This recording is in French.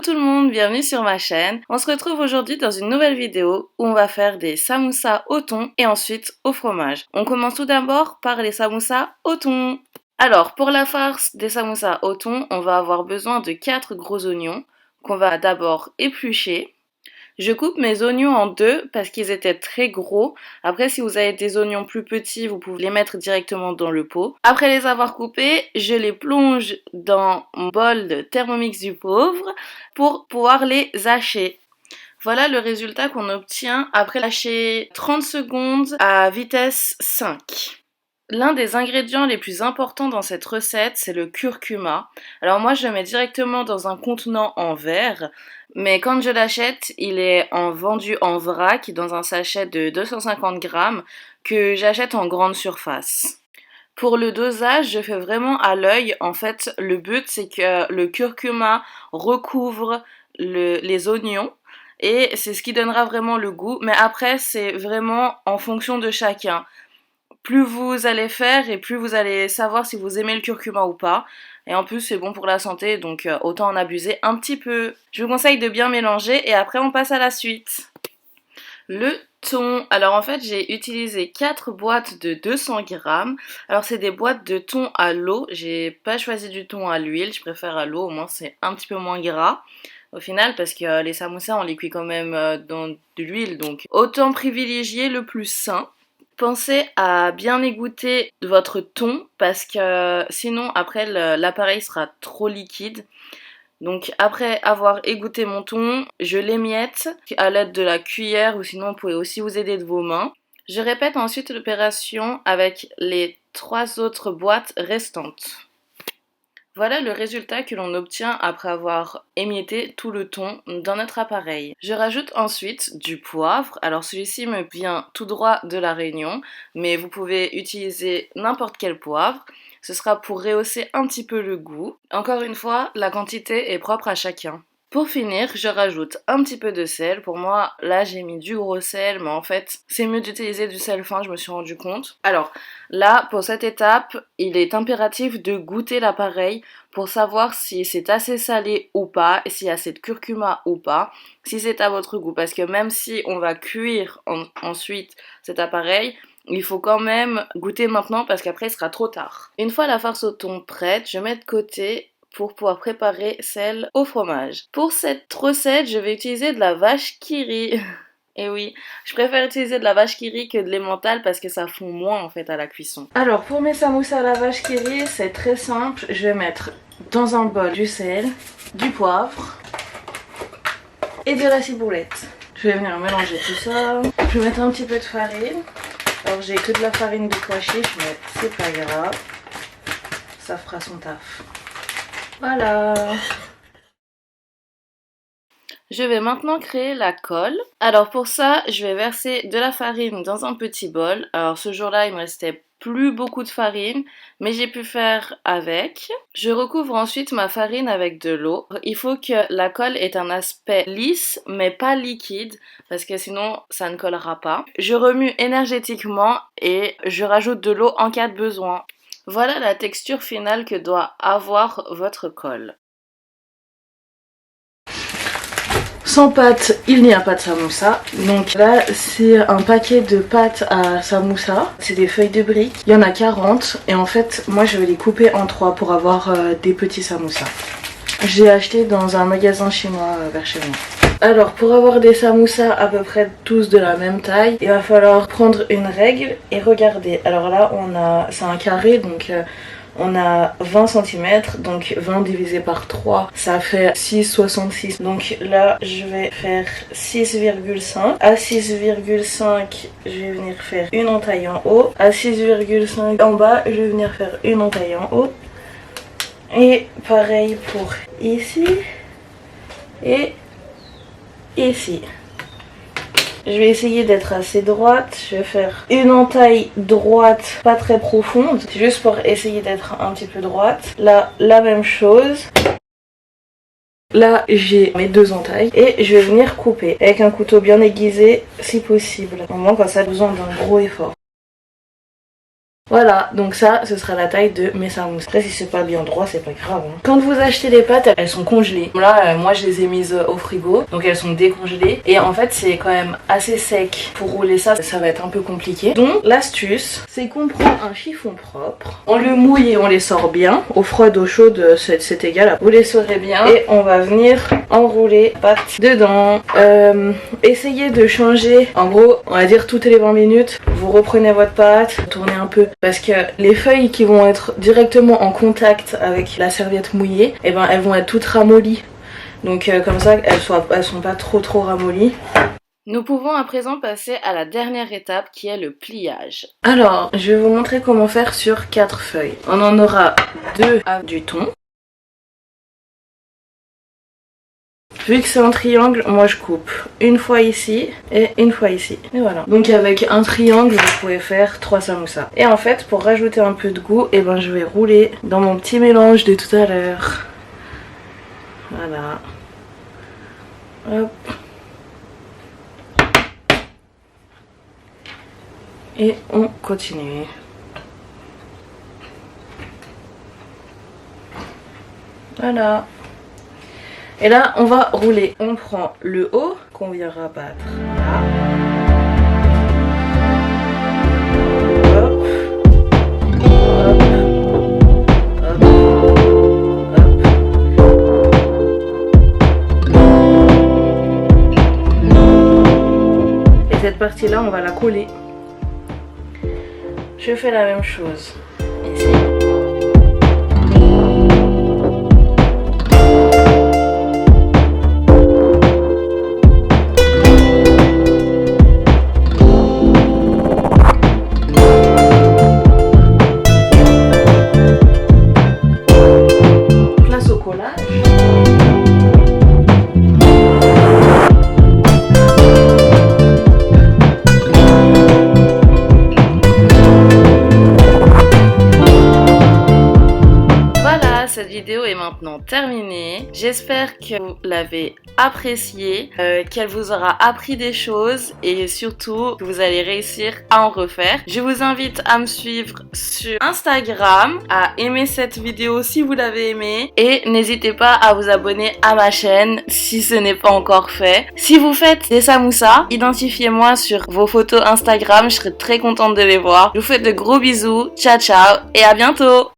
Hello tout le monde, bienvenue sur ma chaîne. On se retrouve aujourd'hui dans une nouvelle vidéo où on va faire des samoussas au thon et ensuite au fromage. On commence tout d'abord par les samoussas au thon. Alors pour la farce des samoussas au thon, on va avoir besoin de 4 gros oignons qu'on va d'abord éplucher. Je coupe mes oignons en deux parce qu'ils étaient très gros. Après, si vous avez des oignons plus petits, vous pouvez les mettre directement dans le pot. Après les avoir coupés, je les plonge dans mon bol de Thermomix du pauvre pour pouvoir les hacher. Voilà le résultat qu'on obtient après hacher 30 secondes à vitesse 5. L'un des ingrédients les plus importants dans cette recette, c'est le curcuma. Alors moi, je le mets directement dans un contenant en verre, mais quand je l'achète, il est vendu en vrac dans un sachet de 250 grammes que j'achète en grande surface. Pour le dosage, je fais vraiment à l'œil. En fait, le but, c'est que le curcuma recouvre les oignons. Et c'est ce qui donnera vraiment le goût. Mais après, c'est vraiment en fonction de chacun. Plus vous allez faire et plus vous allez savoir si vous aimez le curcuma ou pas. Et en plus c'est bon pour la santé, donc autant en abuser un petit peu. Je vous conseille de bien mélanger et après on passe à la suite. Le thon. Alors en fait j'ai utilisé 4 boîtes de 200 grammes. Alors c'est des boîtes de thon à l'eau. J'ai pas choisi du thon à l'huile, je préfère à l'eau, au moins c'est un petit peu moins gras. Au final, parce que les samoussas on les cuit quand même dans de l'huile, donc autant privilégier le plus sain. Pensez à bien égoutter votre thon parce que sinon après l'appareil sera trop liquide. Donc après avoir égoutté mon thon, je l'émiette à l'aide de la cuillère ou sinon vous pouvez aussi vous aider de vos mains. Je répète ensuite l'opération avec les 3 autres boîtes restantes. Voilà le résultat que l'on obtient après avoir émietté tout le thon dans notre appareil. Je rajoute ensuite du poivre. Alors celui-ci me vient tout droit de La Réunion, mais vous pouvez utiliser n'importe quel poivre. Ce sera pour rehausser un petit peu le goût. Encore une fois, la quantité est propre à chacun. Pour finir, je rajoute un petit peu de sel. Pour moi, là, j'ai mis du gros sel, mais en fait, c'est mieux d'utiliser du sel fin, je me suis rendu compte. Alors, là, pour cette étape, il est impératif de goûter l'appareil pour savoir si c'est assez salé ou pas, et s'il y a assez de curcuma ou pas, si c'est à votre goût. Parce que même si on va cuire ensuite cet appareil, il faut quand même goûter maintenant parce qu'après, il sera trop tard. Une fois la farce au thon prête, je mets de côté pour pouvoir préparer celle au fromage. Pour cette recette, je vais utiliser de la vache qui rit. Et oui, je préfère utiliser de la vache qui rit que de l'emmental parce que ça fond moins en fait à la cuisson. Alors pour mes samoussas à la vache qui rit, c'est très simple. Je vais mettre dans un bol du sel, du poivre et de la ciboulette. Je vais venir mélanger tout ça. Je vais mettre un petit peu de farine. Alors j'ai que de la farine de pois chiche, mais c'est pas grave. Ça fera son taf. Voilà. Je vais maintenant créer la colle. Alors pour ça, je vais verser de la farine dans un petit bol. Alors ce jour-là, il me restait plus beaucoup de farine, mais j'ai pu faire avec. Je recouvre ensuite ma farine avec de l'eau. Il faut que la colle ait un aspect lisse, mais pas liquide, parce que sinon ça ne collera pas. Je remue énergétiquement et je rajoute de l'eau en cas de besoin. Voilà la texture finale que doit avoir votre colle. Sans pâte, il n'y a pas de samoussa. Donc là, c'est un paquet de pâtes à samoussa. C'est des feuilles de briques. Il y en a 40. Et en fait, moi, je vais les couper en 3 pour avoir des petits samoussas. J'ai acheté dans un magasin chinois vers chez moi. Alors, pour avoir des samoussas à peu près tous de la même taille, il va falloir prendre une règle et regarder. Alors là, c'est un carré, donc on a 20 cm, donc 20 divisé par 3, ça fait 6,66. Donc là, je vais faire 6,5. À 6,5, je vais venir faire une entaille en haut. À 6,5 en bas, je vais venir faire une entaille en haut. Et pareil pour ici et ici. Je vais essayer d'être assez droite, je vais faire une entaille droite, pas très profonde, juste pour essayer d'être un petit peu droite. Là, la même chose. Là, j'ai mes 2 entailles et je vais venir couper avec un couteau bien aiguisé si possible. Au moins, quand ça a besoin d'un gros effort. Voilà, donc ça, ce sera la taille de mes samoussas. Après, si c'est pas bien droit, c'est pas grave. Hein. Quand vous achetez les pâtes, elles sont congelées. Là, moi, je les ai mises au frigo, donc elles sont décongelées. Et en fait, c'est quand même assez sec. Pour rouler ça, ça va être un peu compliqué. Donc, l'astuce, c'est qu'on prend un chiffon propre, on le mouille et on les sort bien. Eau froide, eau chaude, c'est égal. Vous les saurez bien. Et on va venir enrouler pâte dedans. Essayez de changer, en gros, on va dire toutes les 20 minutes, vous reprenez votre pâte, tournez un peu. Parce que les feuilles qui vont être directement en contact avec la serviette mouillée, eh ben, elles vont être toutes ramollies. Donc comme ça, elles sont pas trop ramollies. Nous pouvons à présent passer à la dernière étape qui est le pliage. Alors, je vais vous montrer comment faire sur 4 feuilles. On en aura 2 à du thon. Vu que c'est un triangle, moi je coupe une fois ici et une fois ici. Et voilà. Donc avec un triangle, vous pouvez faire 3 samoussas. Et en fait, pour rajouter un peu de goût, eh ben, je vais rouler dans mon petit mélange de tout à l'heure. Voilà. Hop. Et on continue. Voilà. Et là, on va rouler. On prend le haut qu'on vient rabattre là. Hop. Hop. Hop. Hop. Et cette partie-là, on va la coller. Je fais la même chose ici. Cette vidéo est maintenant terminée. J'espère que vous l'avez appréciée, qu'elle vous aura appris des choses et surtout que vous allez réussir à en refaire. Je vous invite à me suivre sur Instagram, à aimer cette vidéo si vous l'avez aimée et n'hésitez pas à vous abonner à ma chaîne si ce n'est pas encore fait. Si vous faites des samoussas, identifiez-moi sur vos photos Instagram, je serai très contente de les voir. Je vous fais de gros bisous, ciao ciao et à bientôt!